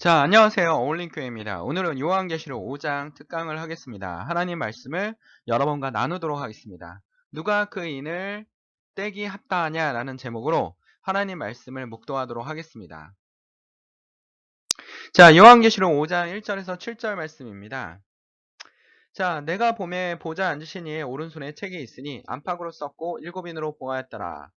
자, 안녕하세요. 어울림교회입니다. 오늘은 요한계시록 5장 특강을 하겠습니다. 하나님 말씀을 여러분과 나누도록 하겠습니다. 누가 그 인을 떼기 합당하냐라는 제목으로 하나님 말씀을 묵도하도록 하겠습니다. 자, 요한계시록 5장 1절에서 7절 말씀입니다. 자, 내가 봄에 보좌 앉으신 이의 오른손에 책이 있으니 안팎으로 썼고 일곱인으로 보아했더라.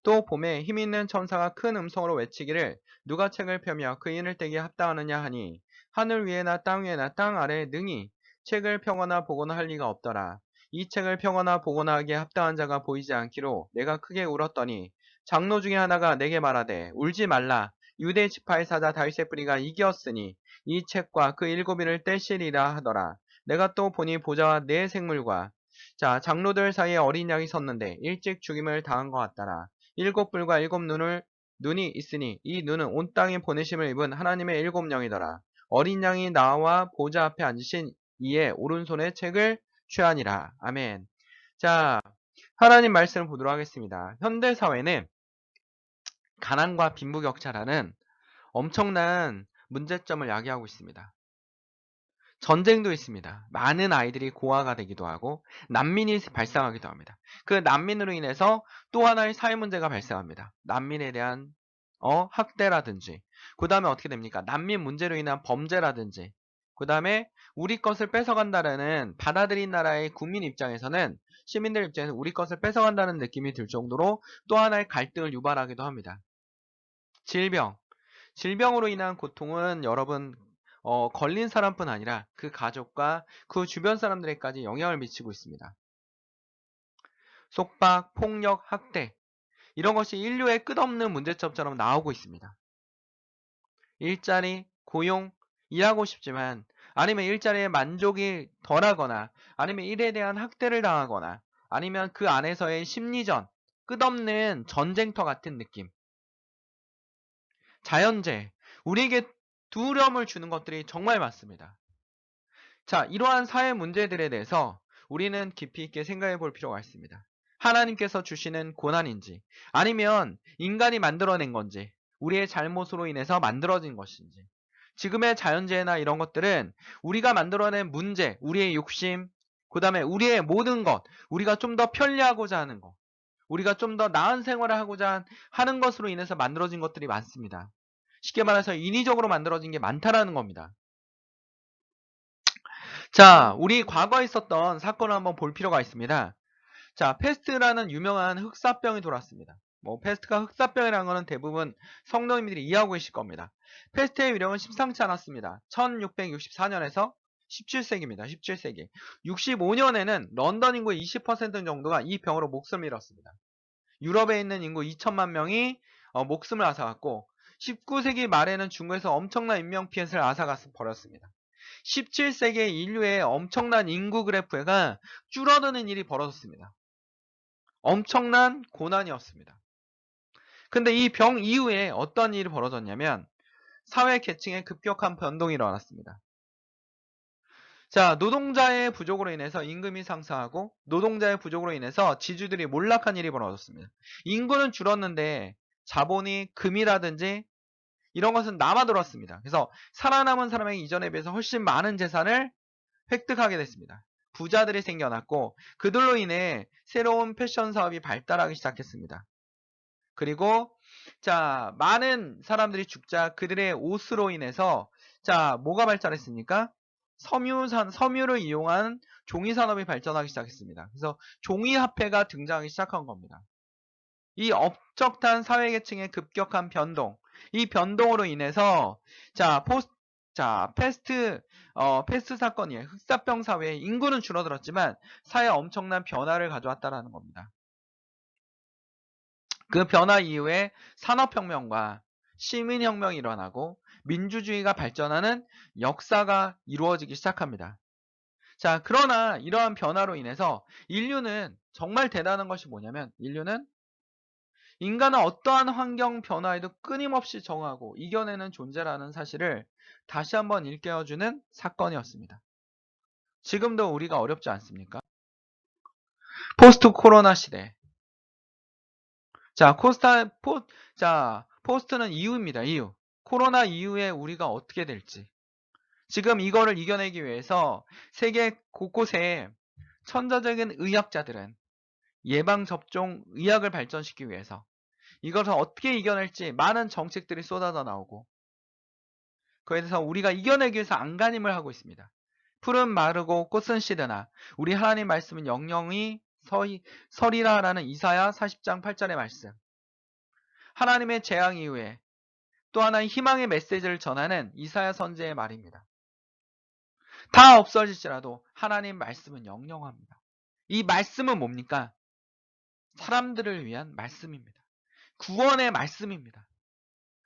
또 봄에 힘있는 천사가 큰 음성으로 외치기를 누가 책을 펴며 그 인을 떼기에 합당하느냐 하니 하늘 위에나 땅 위에나 땅 아래에 능히 책을 펴거나 보거나 할 리가 없더라. 이 책을 펴거나 보거나 하기에 합당한 자가 보이지 않기로 내가 크게 울었더니 장로 중에 하나가 내게 말하되 울지 말라. 유대 지파의 사자 다윗의 뿌리가 이겼으니 이 책과 그 일곱인을 떼시리라 하더라. 내가 또 보니 보좌와 네 생물과 장로들 사이에 어린 양이 섰는데 일찍 죽임을 당한 것 같더라. 일곱 뿔과 일곱 눈이 있으니 이 눈은 온 땅에 보내심을 입은 하나님의 일곱 영이더라. 어린 양이 나와 보좌 앞에 앉으신 이의 오른손에 책을 취하니라. 아멘. 자, 하나님 말씀을 보도록 하겠습니다. 현대 사회는 가난과 빈부격차라는 엄청난 문제점을 야기하고 있습니다. 전쟁도 있습니다. 많은 아이들이 고아가 되기도 하고 난민이 발생하기도 합니다. 그 난민으로 인해서 또 하나의 사회 문제가 발생합니다. 난민에 대한 학대라든지 그 다음에 어떻게 됩니까? 난민 문제로 인한 범죄라든지 그 다음에 우리 것을 뺏어간다는 받아들인 나라의 국민 입장에서는 시민들 입장에서 우리 것을 뺏어간다는 느낌이 들 정도로 또 하나의 갈등을 유발하기도 합니다. 질병으로 인한 고통은 여러분 걸린 사람뿐 아니라 그 가족과 그 주변 사람들에게까지 영향을 미치고 있습니다. 속박, 폭력, 학대 이런 것이 인류의 끝없는 문제점처럼 나오고 있습니다. 일자리, 고용, 일하고 싶지만 아니면 일자리에 만족이 덜하거나 아니면 일에 대한 학대를 당하거나 아니면 그 안에서의 심리전, 끝없는 전쟁터 같은 느낌. 자연재해, 우리에게 두려움을 주는 것들이 정말 많습니다. 자, 이러한 사회 문제들에 대해서 우리는 깊이 있게 생각해 볼 필요가 있습니다. 하나님께서 주시는 고난인지 아니면 인간이 만들어낸 건지 우리의 잘못으로 인해서 만들어진 것인지 지금의 자연재해나 이런 것들은 우리가 만들어낸 문제, 우리의 욕심, 그 다음에 우리의 모든 것, 우리가 좀 더 편리하고자 하는 것, 우리가 좀 더 나은 생활을 하고자 하는 것으로 인해서 만들어진 것들이 많습니다. 쉽게 말해서 인위적으로 만들어진 게 많다라는 겁니다. 자, 우리 과거에 있었던 사건을 한번 볼 필요가 있습니다. 자, 페스트라는 유명한 흑사병이 돌았습니다. 페스트가 흑사병이라는 것은 대부분 성도님들이 이해하고 계실 겁니다. 페스트의 위력은 심상치 않았습니다. 1664년에서 17세기입니다. 17세기. 65년에는 런던 인구의 20% 정도가 이 병으로 목숨을 잃었습니다. 유럽에 있는 인구 2천만 명이 목숨을 앗아갔고 19세기 말에는 중국에서 엄청난 인명피해를 앗아가 버렸습니다. 17세기의 인류의 엄청난 인구 그래프가 줄어드는 일이 벌어졌습니다. 엄청난 고난이었습니다. 근데 이 병 이후에 어떤 일이 벌어졌냐면 사회 계층의 급격한 변동이 일어났습니다. 자, 노동자의 부족으로 인해서 임금이 상승하고 노동자의 부족으로 인해서 지주들이 몰락한 일이 벌어졌습니다. 인구는 줄었는데 자본이 금이라든지 이런 것은 남아돌았습니다. 그래서 살아남은 사람에게 이전에 비해서 훨씬 많은 재산을 획득하게 됐습니다. 부자들이 생겨났고 그들로 인해 새로운 패션 사업이 발달하기 시작했습니다. 그리고 많은 사람들이 죽자 그들의 옷으로 인해서 뭐가 발달했습니까? 섬유를 이용한 종이 산업이 발전하기 시작했습니다. 그래서 종이 화폐가 등장하기 시작한 겁니다. 이 엄격한 사회계층의 급격한 변동, 이 변동으로 인해서 패스트 사건이에요. 흑사병 사회의 인구는 줄어들었지만 사회에 엄청난 변화를 가져왔다라는 겁니다. 그 변화 이후에 산업혁명과 시민혁명이 일어나고 민주주의가 발전하는 역사가 이루어지기 시작합니다. 자, 그러나 이러한 변화로 인해서 인류는 정말 대단한 것이 뭐냐면 인간은 어떠한 환경 변화에도 끊임없이 정하고 이겨내는 존재라는 사실을 다시 한번 일깨워주는 사건이었습니다. 지금도 우리가 어렵지 않습니까? 포스트 코로나 시대. 자, 포스트는 이유입니다. 이유. 코로나 이후에 우리가 어떻게 될지. 지금 이거를 이겨내기 위해서 세계 곳곳에 천재적인 의학자들은 예방접종 의학을 발전시키기 위해서 이것을 어떻게 이겨낼지 많은 정책들이 쏟아져 나오고, 그에 대해서 우리가 이겨내기 위해서 안간힘을 하고 있습니다. 풀은 마르고 꽃은 시드나 우리 하나님 말씀은 영영이 서리라라는 이사야 40장 8절의 말씀. 하나님의 재앙 이후에 또 하나의 희망의 메시지를 전하는 이사야 선지의 말입니다. 다 없어질지라도 하나님 말씀은 영영합니다. 이 말씀은 뭡니까? 사람들을 위한 말씀입니다. 구원의 말씀입니다.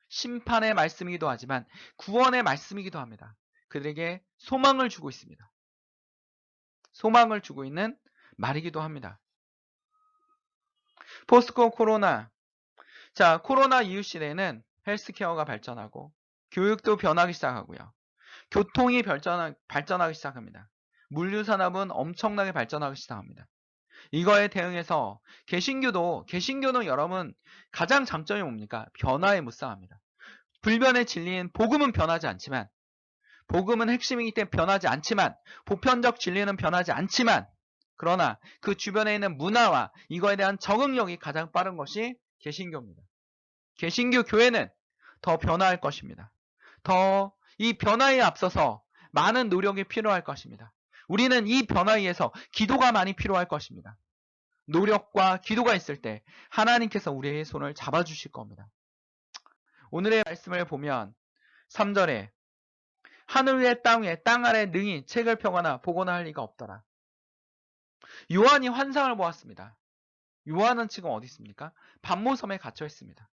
심판의 말씀이기도 하지만 구원의 말씀이기도 합니다. 그들에게 소망을 주고 있습니다. 소망을 주고 있는 말이기도 합니다. 포스트 코로나. 자, 코로나 이후 시대에는 헬스케어가 발전하고 교육도 변하기 시작하고요. 교통이 발전하기 시작합니다. 물류산업은 엄청나게 발전하기 시작합니다. 이거에 대응해서 개신교는 여러분 가장 장점이 뭡니까? 변화에 무쌍합니다. 불변의 진리인 복음은 변하지 않지만, 복음은 핵심이기 때문에 변하지 않지만, 보편적 진리는 변하지 않지만, 그러나 그 주변에 있는 문화와 이거에 대한 적응력이 가장 빠른 것이 개신교입니다. 개신교 교회는 더 변화할 것입니다. 더 이 변화에 앞서서 많은 노력이 필요할 것입니다. 우리는 이 변화에 의해서 기도가 많이 필요할 것입니다. 노력과 기도가 있을 때 하나님께서 우리의 손을 잡아주실 겁니다. 오늘의 말씀을 보면 3절에 하늘 위에 땅 아래 능히 책을 펴거나 보거나 할 리가 없더라. 요한이 환상을 보았습니다. 요한은 지금 어디 있습니까? 반모섬에 갇혀 있습니다.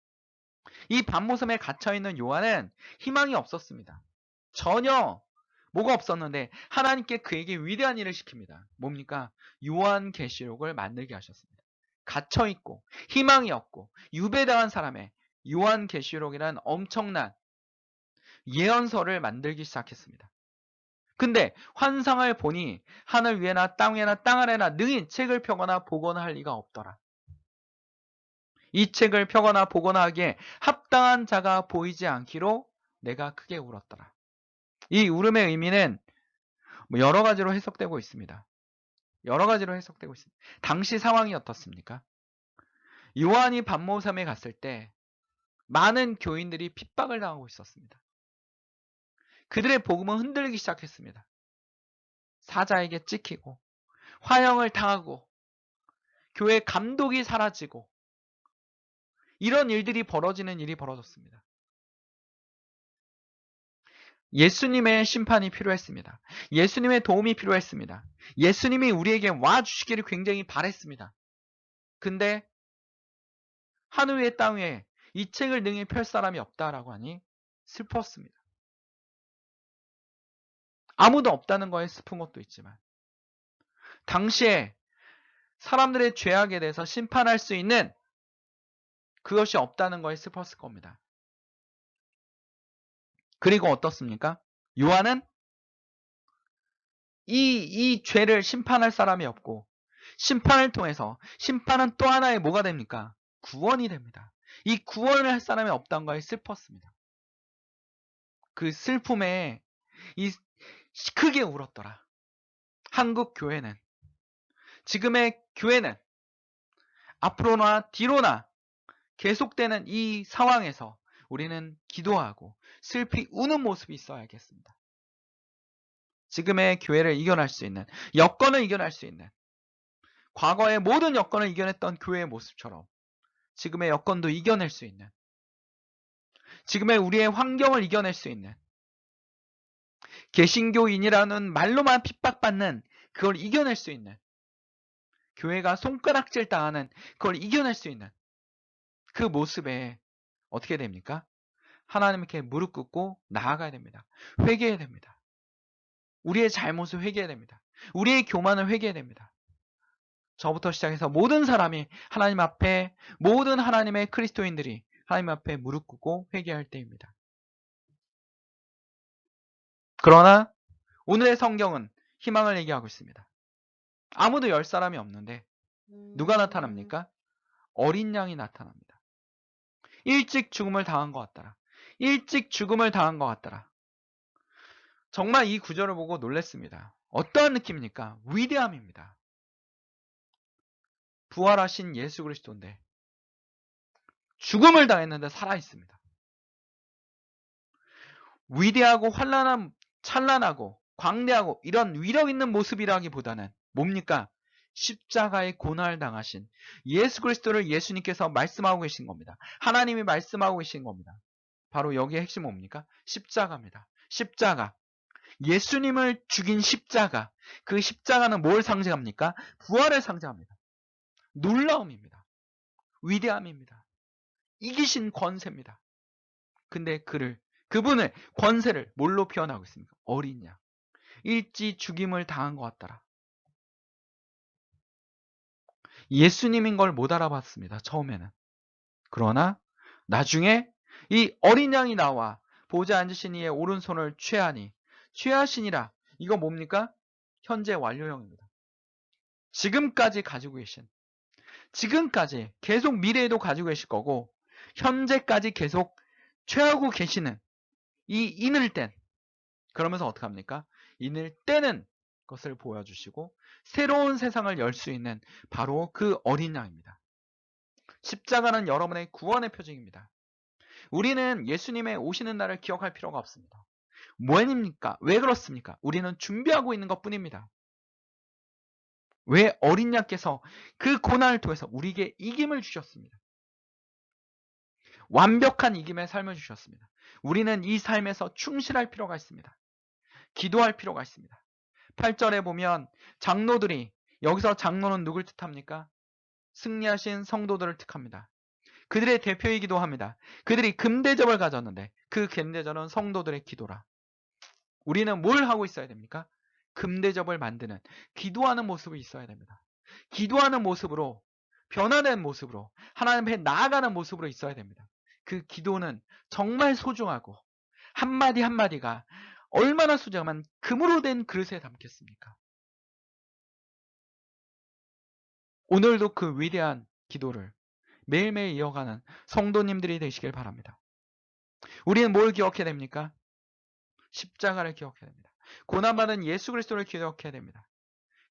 이 반모섬에 갇혀 있는 요한은 희망이 없었습니다. 전혀 뭐가 없었는데 하나님께 그에게 위대한 일을 시킵니다. 뭡니까? 요한계시록을 만들게 하셨습니다. 갇혀 있고 희망이 없고 유배당한 사람의 요한계시록이란 엄청난 예언서를 만들기 시작했습니다. 근데 환상을 보니 하늘 위에나 땅 위에나 땅 아래나 능히 책을 펴거나 보거나 할 리가 없더라. 이 책을 펴거나 보거나 하기에 합당한 자가 보이지 않기로 내가 크게 울었더라. 이 울음의 의미는 여러 가지로 해석되고 있습니다. 여러 가지로 해석되고 있습니다. 당시 상황이 어떻습니까? 요한이 반모섬에 갔을 때 많은 교인들이 핍박을 당하고 있었습니다. 그들의 복음은 흔들리기 시작했습니다. 사자에게 찍히고 화형을 당하고 교회 감독이 사라지고 이런 일들이 벌어지는 일이 벌어졌습니다. 예수님의 심판이 필요했습니다. 예수님의 도움이 필요했습니다. 예수님이 우리에게 와주시기를 굉장히 바랬습니다. 근데 하늘 위에 땅 위에 이 책을 능히 펼 사람이 없다라고 하니 슬펐습니다. 아무도 없다는 거에 슬픈 것도 있지만 당시에 사람들의 죄악에 대해서 심판할 수 있는 그것이 없다는 거에 슬펐을 겁니다. 그리고 어떻습니까? 요한은 이 죄를 심판할 사람이 없고 심판을 통해서 심판은 또 하나의 뭐가 됩니까? 구원이 됩니다. 이 구원을 할 사람이 없다는 거에 슬펐습니다. 그 슬픔에 크게 울었더라. 한국 교회는, 지금의 교회는 앞으로나 뒤로나 계속되는 이 상황에서 우리는 기도하고 슬피 우는 모습이 있어야겠습니다. 지금의 교회를 이겨낼 수 있는, 여건을 이겨낼 수 있는, 과거의 모든 여건을 이겨냈던 교회의 모습처럼 지금의 여건도 이겨낼 수 있는, 지금의 우리의 환경을 이겨낼 수 있는, 개신교인이라는 말로만 핍박받는 그걸 이겨낼 수 있는, 교회가 손가락질 당하는 그걸 이겨낼 수 있는 그 모습에 어떻게 됩니까? 하나님께 무릎 꿇고 나아가야 됩니다. 회개해야 됩니다. 우리의 잘못을 회개해야 됩니다. 우리의 교만을 회개해야 됩니다. 저부터 시작해서 모든 사람이 하나님 앞에, 모든 하나님의 그리스도인들이 하나님 앞에 무릎 꿇고 회개할 때입니다. 그러나 오늘의 성경은 희망을 얘기하고 있습니다. 아무도 열 사람이 없는데 누가 나타납니까? 어린 양이 나타납니다. 일찍 죽음을 당한 것 같더라. 일찍 죽음을 당한 것 같더라. 정말 이 구절을 보고 놀랐습니다. 어떠한 느낌입니까? 위대함입니다. 부활하신 예수 그리스도인데 죽음을 당했는데 살아있습니다. 위대하고 찬란하고 광대하고 이런 위력 있는 모습이라기보다는 뭡니까? 십자가의 고난을 당하신 예수 그리스도를 예수님께서 말씀하고 계신 겁니다. 하나님이 말씀하고 계신 겁니다. 바로 여기에 핵심 뭡니까? 십자가입니다. 십자가. 예수님을 죽인 십자가. 그 십자가는 뭘 상징합니까? 부활을 상징합니다. 놀라움입니다. 위대함입니다. 이기신 권세입니다. 근데 그분을 권세를 뭘로 표현하고 있습니까? 어린 양. 일찍 죽임을 당한 것 같더라. 예수님인 걸 못 알아봤습니다. 처음에는. 그러나 나중에 이 어린 양이 나와 보좌에 앉으신 이의 오른손을 취하시니라. 이거 뭡니까? 현재 완료형입니다. 지금까지 가지고 계신, 지금까지 계속 미래에도 가지고 계실 거고 현재까지 계속 취하고 계시는 이 인을 땐, 그러면서 어떻게 합니까? 인을 떼는 것을 보여주시고 새로운 세상을 열 수 있는 바로 그 어린 양입니다. 십자가는 여러분의 구원의 표징입니다. 우리는 예수님의 오시는 날을 기억할 필요가 없습니다. 뭐입니까? 왜 그렇습니까? 우리는 준비하고 있는 것 뿐입니다. 왜 어린 양께서 그 고난을 통해서 우리에게 이김을 주셨습니다. 완벽한 이김의 삶을 주셨습니다. 우리는 이 삶에서 충실할 필요가 있습니다. 기도할 필요가 있습니다. 8절에 보면 장로들이, 여기서 장로는 누굴 뜻합니까? 승리하신 성도들을 뜻합니다. 그들의 대표이기도 합니다. 그들이 금대접을 가졌는데 그 금대접은 성도들의 기도라. 우리는 뭘 하고 있어야 됩니까? 금대접을 만드는, 기도하는 모습이 있어야 됩니다. 기도하는 모습으로, 변화된 모습으로, 하나님 앞에 나아가는 모습으로 있어야 됩니다. 그 기도는 정말 소중하고 한마디 한마디가 얼마나 소중하면 금으로 된 그릇에 담겠습니까? 오늘도 그 위대한 기도를 매일매일 이어가는 성도님들이 되시길 바랍니다. 우리는 뭘 기억해야 됩니까? 십자가를 기억해야 됩니다. 고난받은 예수 그리스도를 기억해야 됩니다.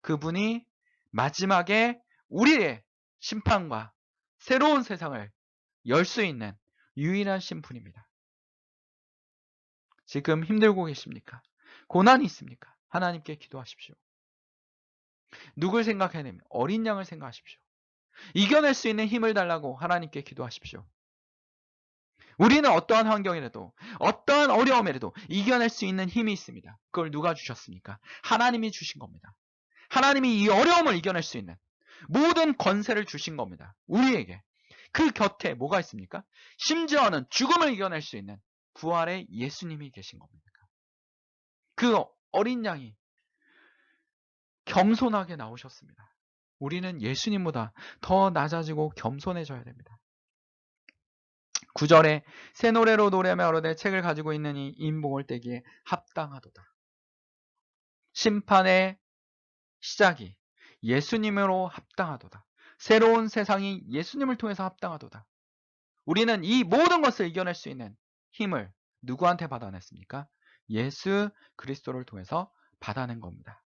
그분이 마지막에 우리의 심판과 새로운 세상을 열 수 있는 유일하신 분입니다. 지금 힘들고 계십니까? 고난이 있습니까? 하나님께 기도하십시오. 누굴 생각해야 됩니까? 어린 양을 생각하십시오. 이겨낼 수 있는 힘을 달라고 하나님께 기도하십시오. 우리는 어떠한 환경이라도, 어떠한 어려움이라도 이겨낼 수 있는 힘이 있습니다. 그걸 누가 주셨습니까? 하나님이 주신 겁니다. 하나님이 이 어려움을 이겨낼 수 있는 모든 권세를 주신 겁니다. 우리에게. 그 곁에 뭐가 있습니까? 심지어는 죽음을 이겨낼 수 있는 부활의 예수님이 계신 겁니다. 그 어린 양이 겸손하게 나오셨습니다. 우리는 예수님보다 더 낮아지고 겸손해져야 됩니다. 9절에 새 노래로 노래하며 어르되 책을 가지고 있는 이 인봉을 떼기에 합당하도다. 심판의 시작이 예수님으로 합당하도다. 새로운 세상이 예수님을 통해서 합당하도다. 우리는 이 모든 것을 이겨낼 수 있는 힘을 누구한테 받아냈습니까? 예수 그리스도를 통해서 받아낸 겁니다.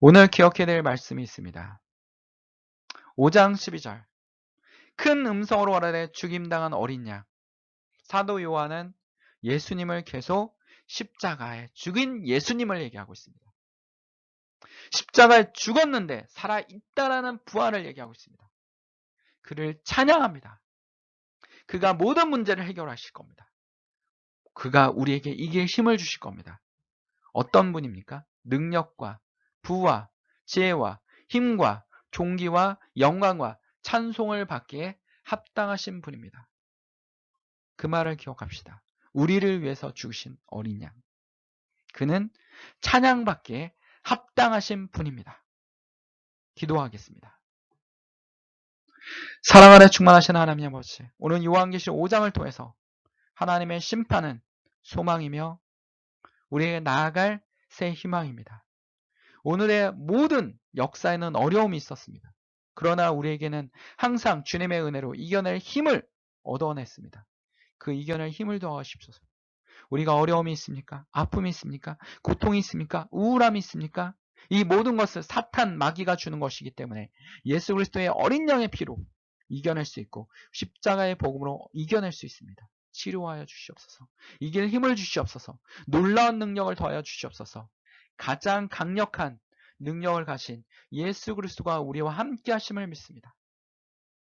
오늘 기억해야 될 말씀이 있습니다. 5장 12절. 큰 음성으로 말하되 죽임당한 어린 양. 사도 요한은 예수님을 계속 십자가에 죽인 예수님을 얘기하고 있습니다. 십자가에 죽었는데 살아있다라는 부활을 얘기하고 있습니다. 그를 찬양합니다. 그가 모든 문제를 해결하실 겁니다. 그가 우리에게 이길 힘을 주실 겁니다. 어떤 분입니까? 능력과 부와 지혜와 힘과 존귀와 영광과 찬송을 받기에 합당하신 분입니다. 그 말을 기억합시다. 우리를 위해서 죽으신 어린 양. 그는 찬양받기에 합당하신 분입니다. 기도하겠습니다. 사랑 안에 충만하신 하나님 아버지, 오늘 요한계시록 5장을 통해서 하나님의 심판은 소망이며 우리에게 나아갈 새 희망입니다. 오늘의 모든 역사에는 어려움이 있었습니다. 그러나 우리에게는 항상 주님의 은혜로 이겨낼 힘을 얻어냈습니다. 그 이겨낼 힘을 더하십소서. 우리가 어려움이 있습니까? 아픔이 있습니까? 고통이 있습니까? 우울함이 있습니까? 이 모든 것을 사탄, 마귀가 주는 것이기 때문에 예수 그리스도의 어린 양의 피로 이겨낼 수 있고 십자가의 복음으로 이겨낼 수 있습니다. 치료하여 주시옵소서. 이길 힘을 주시옵소서. 놀라운 능력을 더하여 주시옵소서. 가장 강력한 능력을 가신 예수 그리스도가 우리와 함께 하심을 믿습니다.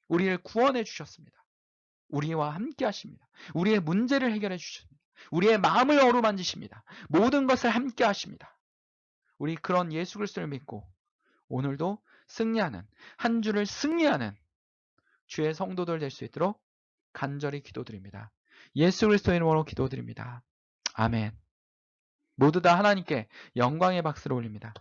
우리를 구원해 주셨습니다. 우리와 함께 하십니다. 우리의 문제를 해결해 주십니다. 우리의 마음을 어루만지십니다. 모든 것을 함께 하십니다. 우리 그런 예수 그리스도를 믿고 오늘도 승리하는, 한 주를 승리하는 주의 성도들 될 수 있도록 간절히 기도드립니다. 예수 그리스도의 이름으로 기도드립니다. 아멘. 모두 다 하나님께 영광의 박수를 올립니다.